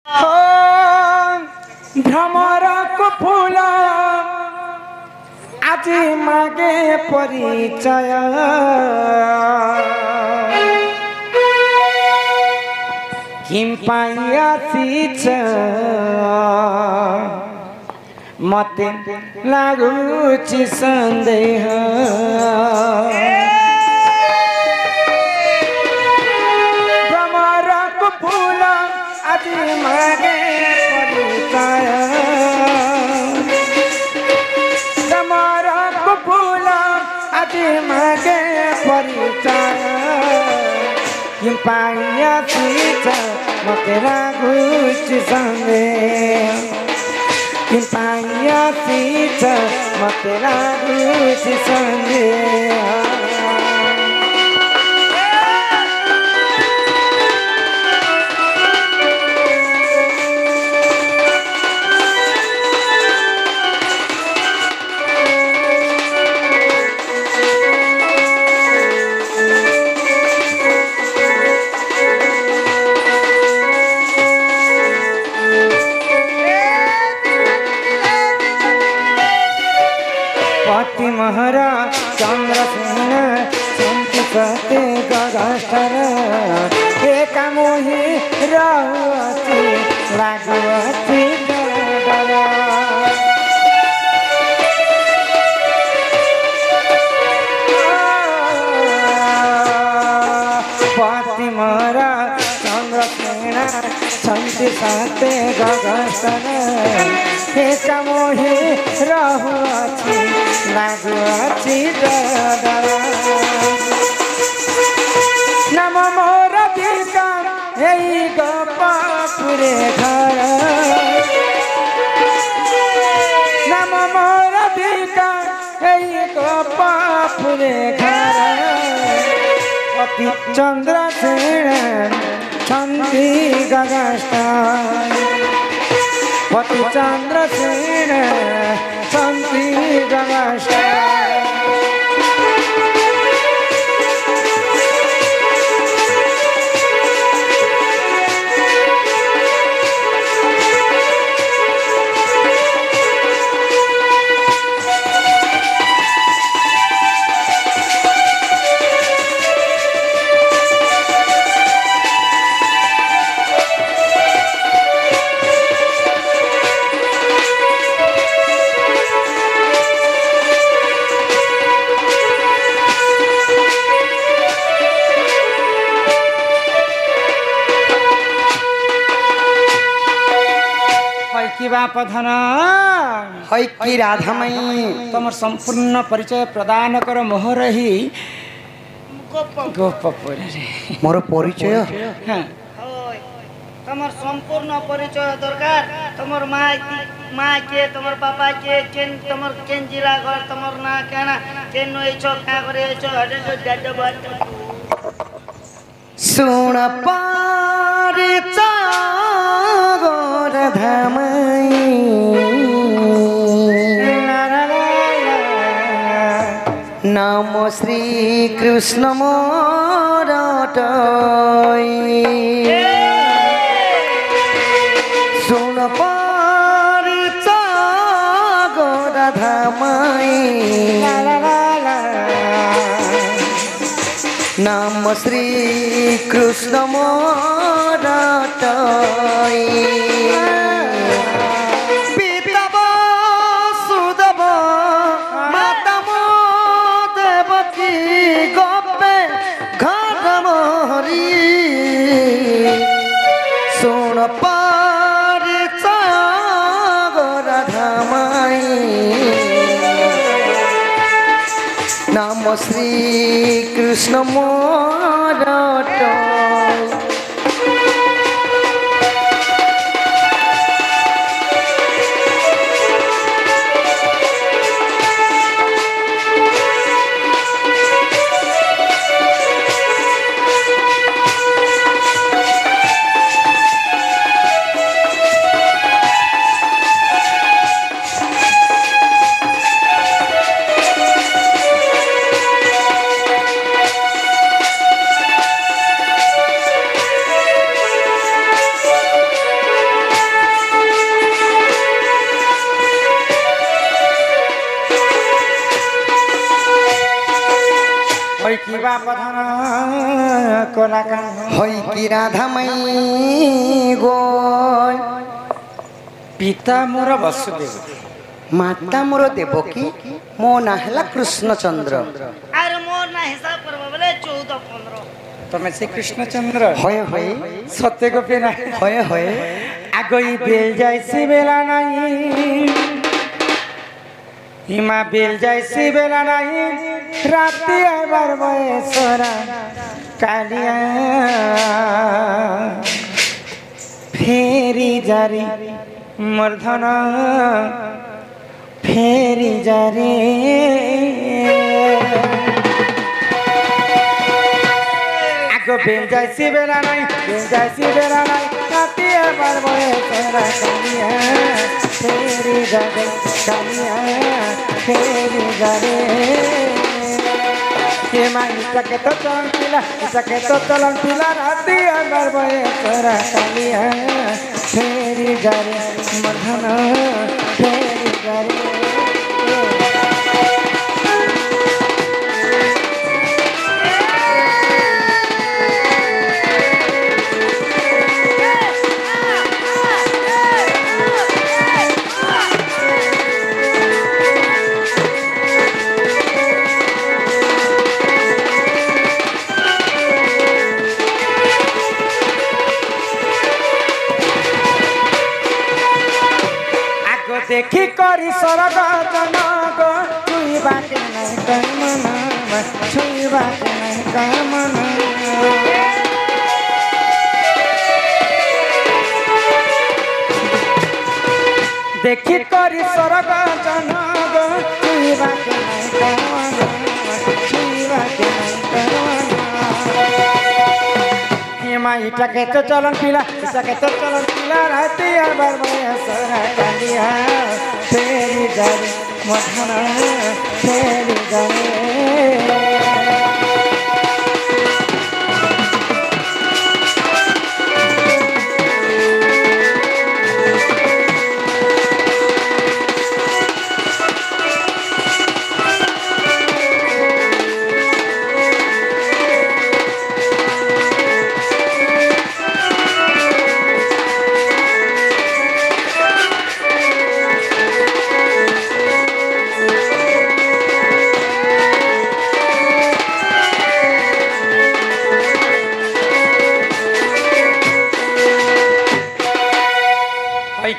हो भ्रमर को फूल आज मागे परिचय किम पाई आसीच मते लागुची संदेह भ्रमर को फूल आज मागे परिचय भ्रमर को फूल आज मागे परिचय किम पाई आसीच मते लागुची संदेह किम पाई आसीच मते लागुची संदेह महरा चंद्रसेन संति कहते गगस्तर एक मोहि रहुअति लागुअति डर पति महरा चंद्रसेन संति कहते गगस्तर एक मोहि रहुअति लागुअछि डर नम मोर दिका एई गोपापुरे घर नम मोर दिका एई गोपापुरे घर पति चंद्रसेन छन्ति गगस्तर पति चंद्रसेन छन्ति गगस्तर बापधन हैकी राधामयी तमर संपूर्ण परिचय प्रदान कर मोहर ही गोपपुर मोर परिचय तमर संपूर्ण परिचय दरकार तमर माँ के तमर पापा के केन तमर केन जिला घर तमर ना केना केन नई छो का करे छो हटे जो डड बात सुन परिचय राधामयी नमो श्री कृष्ण मोर सुन परिचय राधामयी नमो श्री कृष्ण मोर नमो श्री कृष्ण मोर ওই কি বাপধন কলাকান হই কি রাধামাই গো পিতা মোর বসুদেব মাতা মোর দেবকী মো না হেলা কৃষ্ণচন্দ্র আর মোর না হিসাব করবো বলে 14-15 তুমি শ্রী কৃষ্ণচন্দ্র হয়ে হয়ে সত্য গোপী না হয়ে হয়ে আগই বেল যাইছি বেলা নাই হিমা বেল যাইছি বেলা নাই রাতি আবার বয়সরা কালিয়া ফেরি জারি মর্ধন ফেরি জারি আগ বেল যাইছি বেলা নাই বেল যাইছি বেলা নাই রাতি আবার বয়সরা কালিয়া ফেরি জারি কালিয়া ফেরি জারি কে মাইটাকে তো চলন পিলা ইটাকে তো চলন পিলা রাতি আবার বয়সরা কালিয়া ফেরি জারি মর্ধন ফেরি জারি দেখি করি সরগ জনগ ছুইবাকে নাই কামনা ছুইবাকে নাই কামনা দেখি করি সরগ জনগ ছুইবাকে নাই কামনা ছুইবাকে নাই কামনা হিমা ইটাকে তো চলন পিলা ইটাকে তো চলন পিলা রাতি আবার বয়সরা কালিয়া ফেরি জারি মধন ফেরি জারি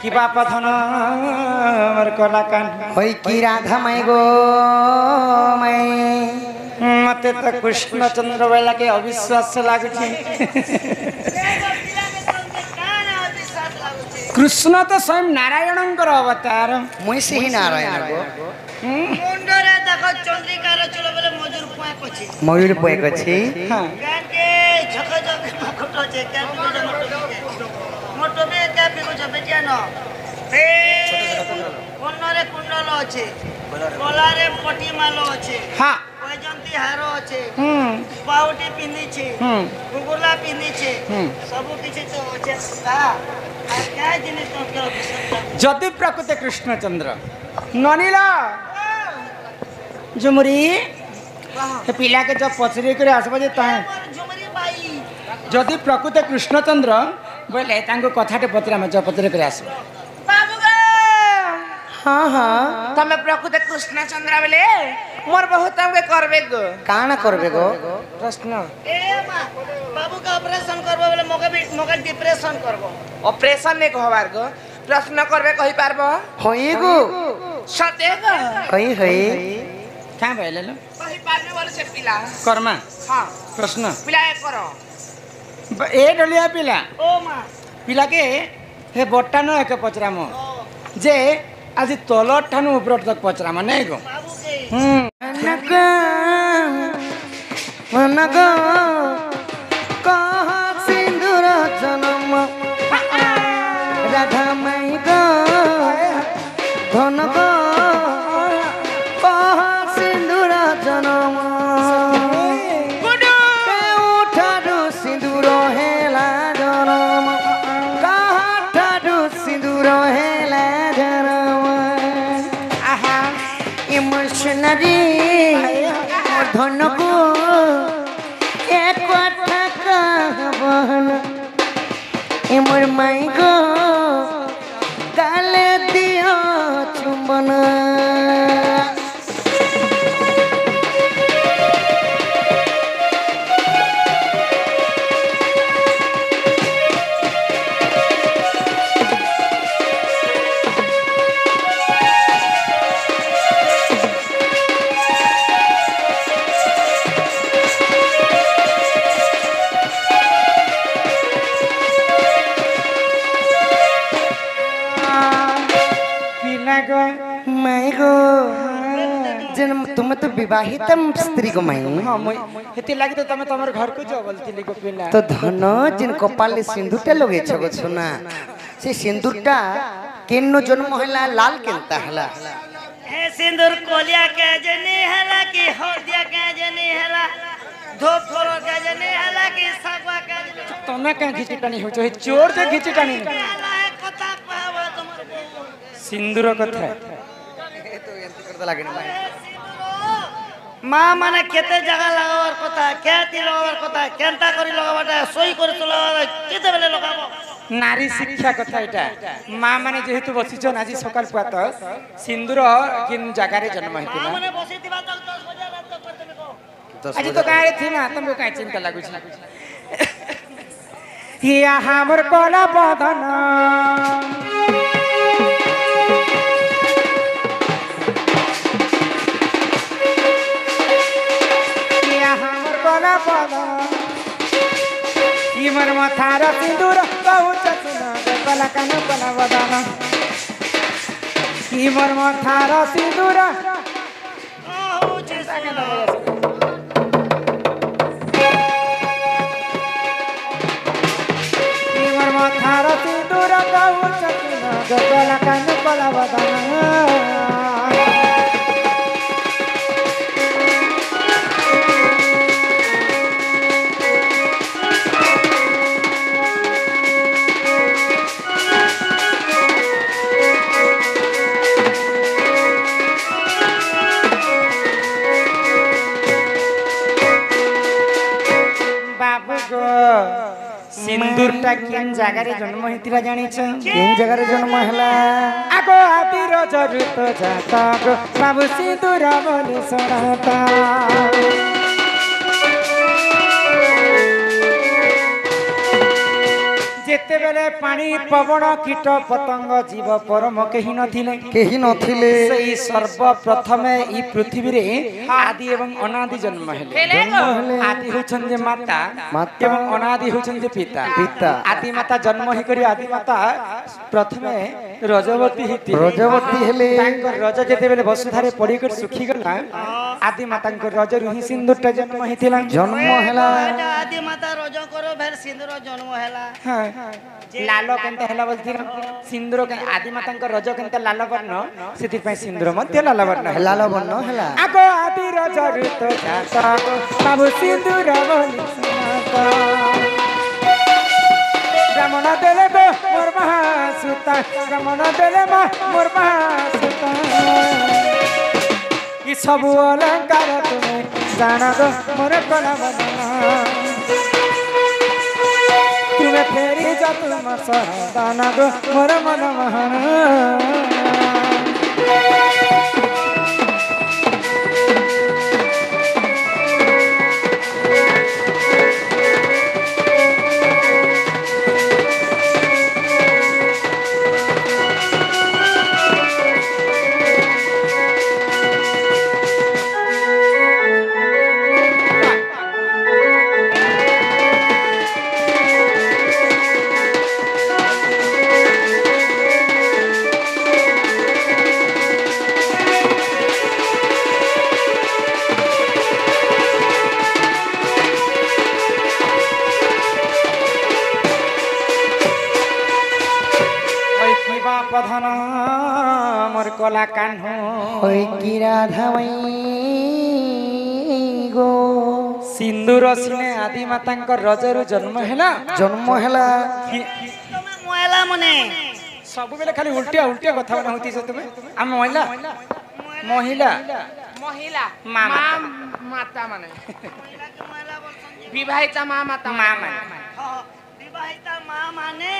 কি বাপধন আমার কলাকান হই কি রাধামাই গো মাই মতে তো কৃষ্ণচন্দ্র বেলাকে অবিশ্বাস লাগুছে কৃষ্ণ তো স্বয়ং নারায়ণঙ্কর অবতার মুই সেই নারায়ণ গো মুন্ডরে দেখো চন্দ্রিকার চুল বলে মজুর পুয়া কছি ময়ূর পয়ে গছি গানকে ঝক ঝক মকট আছে কেন মোটো বে কাপি কো বেটিয়া ন এ কোনরে কুণ্ডল আছে গলারে পটি মাল আছে হ্যাঁ বৈজন্তী হার আছে বাউটি পিন্ধিছে গুগুলা পিন্ধিছে সবু কিছু তো আছে তা আর কা জিনিস তো কেউ যদি প্রকৃত কৃষ্ণচন্দ্র ননিলা ঝুমুরি পিলাকে জব পছরি করে আসবা যে তাহে ঝুমরি বাই যদি প্রকৃত কৃষ্ণচন্দ্র বলে তাঙ্কু কথাটে পচরামে জব পছরি করে আসবা बाबू गो हाँ हाँ तमे प्रकृत कृष्ण चंद्र बेले मोर बहुत हमके करबे गो काना करबे गो प्रश्न ए मा बाबू का ऑपरेशन करबो बोले मोके डिप्रेशन करबो ऑपरेशन ने कहबार गो प्रश्न करबे कहि पारबो होई गो सते गो होई होई क्या भइले लो कहि पारबे बोले से पिला कर्मा हां प्रश्न पिला एक करो ए डलिया पिला ओ मा पिला के हे बट्टा न एक पचराम जे आज तलर ठानु ऊपर तक पचराम नहीं गो बाबू के मनगो कहा सिंदूर जन्म राधा माई गो धन गो कहा सिंदूर जन्म केउठारु सिंदूर हेला जन्म काहाठारु सिंदूर हेला जन्म आहा इमोशनरी ধন গো এ কথা কহবন এ মোর মাই গো গালে দিও চুম্বন माई गो जन तुम तो विवाहित स्त्री को माई हाँ मुई हेती लागी तो तमे तमर घर को जो बोलती को पिला तो धन जिन कपाले सिंदूरटा लगे छगो सुना से सिंदूरटा केनो जन्म होला लाल केनता हला हे सिंदूर कोलिया के जने हला कि हल्दिया के जने हला धूप करो के जने हला कि सागवा के जने तमे का घिचिटानी हो छै चोर से घिचिटानी हला है कथा कहबो तमर सिंदूर कथा ए तो एंती करता लागे ना माई माँ माने केते जगह लगावर कथा केती लगावर कथा केनता करी लगावटा सही करी तो लगाव केते बेले लगाबो नारी शिक्षा कथा एटा माँ माने जेहेतु बसिछन आज सकाल पात सिंदूर किन जगह रे जन्म हेतिला माने बसी दिबा तक 10 बजे रात तक करते को आज तो गाय थी ना तुमको काई चिंता लागु छी हिया हमर कोला बदन हिया हमर कोला बदन इमर माथार सिंदूर बहुत सुना कोला कान कोला बदन इमर माथार सिंदूर ओ जी इमर माथार सिंदूर बहुत सुना कोला कान कोला बदन सिंदूरटा केन जगह रे जन्म हेतिला जानि छ केन जगह रे जन्म हला आगो आतिर जरुत जाता गो बाबू सिंदूर बोले सोनाता जेते बेले पानी पवन कीट पतंग जीव परम केही नथिले सेई सर्वप्रथमे ई पृथ्वी रे आदि एवं अनादि जन्म हेले आदि होछन जे माता एवं अनादि होछन जे पिता आदि माता जन्म ही करी आदि माता प्रथमे रजवती हेले तांकर रज जेते बेले वसुधारे पड़ी कर सुखी गला आदि माता रज रुहि सिंदूरटा जन्म हेतिला आदि माता रज करो भेर सिंदूर जन्म हैला हां लाल केनता हला बोलथिन सिंदूर के आदि माता रज केनता लाल वर्ण सेति पय सिंदूर मध्य लाल वर्ण हला आगो आदि रज ऋत जाता बाबू सिंदूर बोली सुनाता रमण देले गो मोर महासुता रमण देले मोर महासुता ई सब अलंकार तुमे जान गो मोर कला बदना तुमे फेरी जा तुम सदाना गो मोर मन महान प्रधान मोर कला कान्हो ओइ की राधावई गो सिंदूर सिने आदि मातांकर रजरु जन्म हैला तमे मोयला मने सब बेले खाली उल्टिया कथा बना होती छ तुमे हम मोयला মহিলা মহিলা মা মা মাতা। মাতা মানে মহিলাকে মহিলা বলছেন যে বিবাহিতা মা মাতা মা মানে বিবাহিতা মা মানে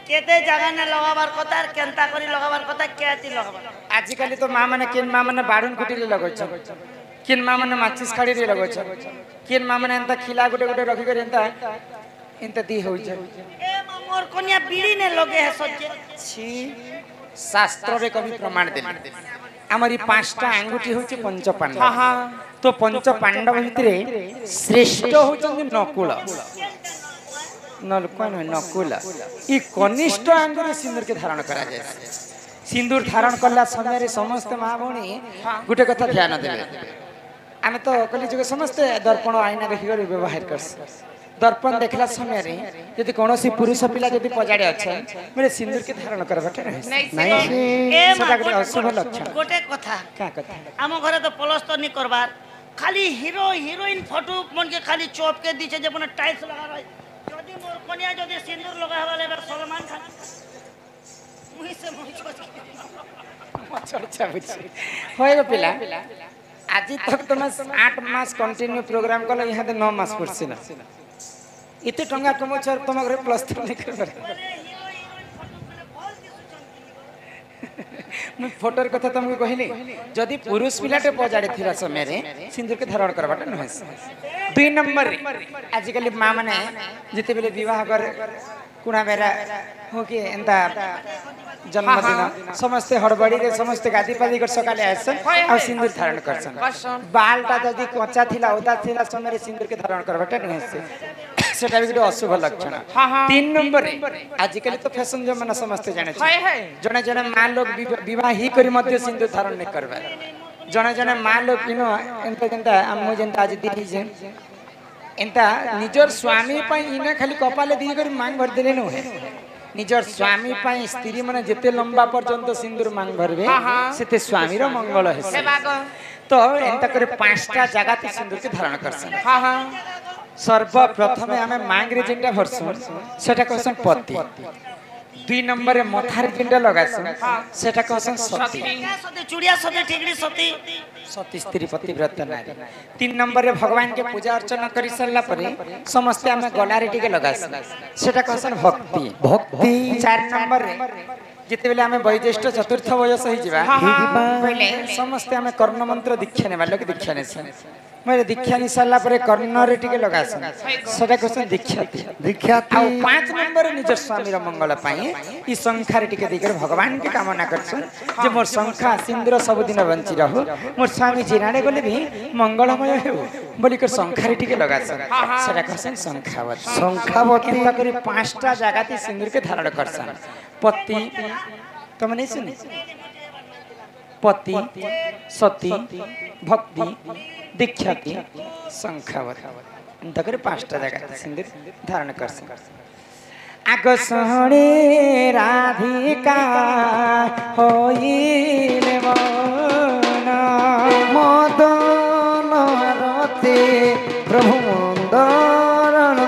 কেতে জাগানে লগাবার কথা আর কেনতা করি লগাবার কথা কেতি লগাবার ଆଜିକାଲି ତ ମା ମାନେ କିନ୍ ମା ମାନେ ବାଢୁନ କୁଟିରେ ଲଗାଉଛ କିନ୍ ମା ମାନେ ମାଚିସ୍ ଖାଡ଼ିରେ ଲଗାଉଛ କିନ୍ ମା ମାନେ ଏନ୍ତା ଖିଲା ଗୋଟେ ଗୋଟେ ରଖିକରି ଏନ୍ତା ଏନ୍ତା ଦି ହଉଛ এ মা মোর কন্যা বিড়ি নে লগে হে সজ্জে ছি শাস্ত্ରରେ କବି ପ୍ରମାଣ ଦେଲେ ଆମର এই ପାଞ୍ଚଟା ଆଙ୍ଗୁଠି ହଉଛି ପଞ୍ଚ ପାଣ୍ଡବ ତ ପଞ୍ଚ ପାଣ୍ଡବ ଭିତରେ ଶ୍ରେଷ୍ଠ ହଉଛନ୍ତି ନକୁଳ ନଲକୁଆ ନୁହେଁ ନକୁଳ ଇ କନିଷ୍ଠ ଆଙ୍ଗୁଠି ସିନ୍ଦୁରকে ଧାରଣ କରାଯାଏ ସିନ୍ଦୁର ଧାରଣ କଲା ସମୟରେ ସମସ୍ତେ ମା ଭଉଣୀ ଗୋଟେ କଥା ଧ୍ୟାନ ଦେବେ ଆମେ ତ କଲି ଯୁଗ ସମସ୍ତେ ଦର୍ପଣ ଆଇନା ଦେଖିକରି ବ୍ୟବହାର କରଛୁ ଦର୍ପଣ ଦେଖିଲା ସମୟରେ ଯଦି କୌଣସି ପୁରୁଷ ପିଲା ଯଦି ପଜାଡେ ଅଛେ ମାନେ ସିନ୍ଦୁରকে ଧାରଣ କରବାଟା ନାଇଁ এ মা ସେଟା ଗୋଟେ ଅଶୁଭ ଲକ୍ଷଣ গোটে কথা କା କଥା ଆମ ଘରେ ତ ପଲସ୍ତର নি করবার খালি হিরো হিরোইন ফটো মনকে খালি চপকে দিছে যে মানে টাইলস লাগা রয় যদি মোর কন্যা যদি সিন্দুর লগা হবালে সলমান খান মুই সে মুই চর্চা বুঝছি হয় পিলা আজি তক তুমি 8 মাস কন্টিনিউ প্रोग्राम কল ইহাতে 9 মাস পড়ছি না এতে টঙ্কা কমাছ আর তোমার ঘরে প্লাস 3 নাই করবার ମୁଁ ଫଟୋର କଥା ତମକୁ କହିଲି ଯଦି ପୁରୁଷ ପିଲାଟେ ପଜାଡି ଥିବା ସମୟରେ ସିନ୍ଦୁରকে ଧାରଣ କରବାଟା ନୁହେଁ 2 ନମ୍ବରରେ ଆଜିକାଲି ମା ମାନେ ଯେତେବେଳେ ବିବାହ করে କୁଣା ବେରା हो कि एंता जन्मदिन समस्ते हड़बड़ी समस्ते गादी पादी कर सकाले आसन आ सिंदूर धारण करसन बालटा जदी कच्चा थिला ओदा थिला समय सिंदूर के धारण करबाटा नहीं से सेटा भी अशुभ लक्षण 3 नंबर आजिकल तो फैशन जमाना समस्ते जाने जने जने मां लोग विवाह ही करी मध्य सिंदूर धारण नहीं करबा जने जने मां लोग किनो एंता जंता हम जंता आज दिली जे एंता निजर स्वामी पई इना खाली कपाले दी करी मांग भर देले न है निजर स्वामी पई स्त्री माने जेते लंबा पर्यंत सिंदूर मांग भरबे सेते स्वामी रो मंगल है तो एंता करे पांचटा जगह ते सिंदूर के धारण करसन सर्वप्रथम हमें मांग रे जिंदा भरसन सेटा कहसन पति 2 नंबर मथार जिंदा लगासन सेटा कहसन सती सती चूड़िया सती ठिकड़ी सती सती स्त्री पतिव्रता नारी 3 नंबर रे भगवान के पूजा अर्चना करि सरला परे समस्त हमें गलारे टिके लगासन सेटा कहसन भक्ति भक्ति 4 नंबर रे जिते बेले हमें वैज्येष्ठ चतुर्थ वयस होई जिबा पहले समस्त हमें कर्ण मंत्र दीक्षा नेबा लोग दीक्षा नेसन मैं दीक्षा नि सरला परे कर्ण रे टिके लगासन सेटा कहसन दीक्षा दीक्षा आ 5 नंबर निजर स्वामी रो मंगल पाई ई संख्या रे टिके दिकर भगवान के कामना करछन जे मोर संख्या सिंदूर सब दिन बंची रहो मोर स्वामी जिराणे गले भी मंगलमय हो बोली कर संख्या रे टिके लगासन सेटा कहसन संख्यावती एंता करी 5टा जगह ती सिंदूर के धारण करसन पति तुम नहीं सुनी पति सती भक्ति दीक्षाती संख्यावती एंता करी 5टा जगह सिंदूर धारण करसन आग सोहणे राधिका होइले मन मदन रते प्रभु मंदरण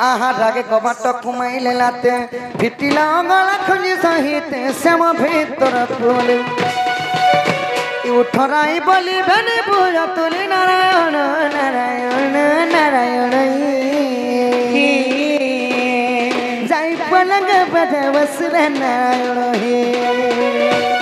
आहा रागे कबाट कुमाइले लाते भिटिला गला खुली सहिते श्याम भीतर बोले उठराई बोली बने पूजा तुली नारायण नारायण नारायण जाई पलंग बजे वसुर नारायण हे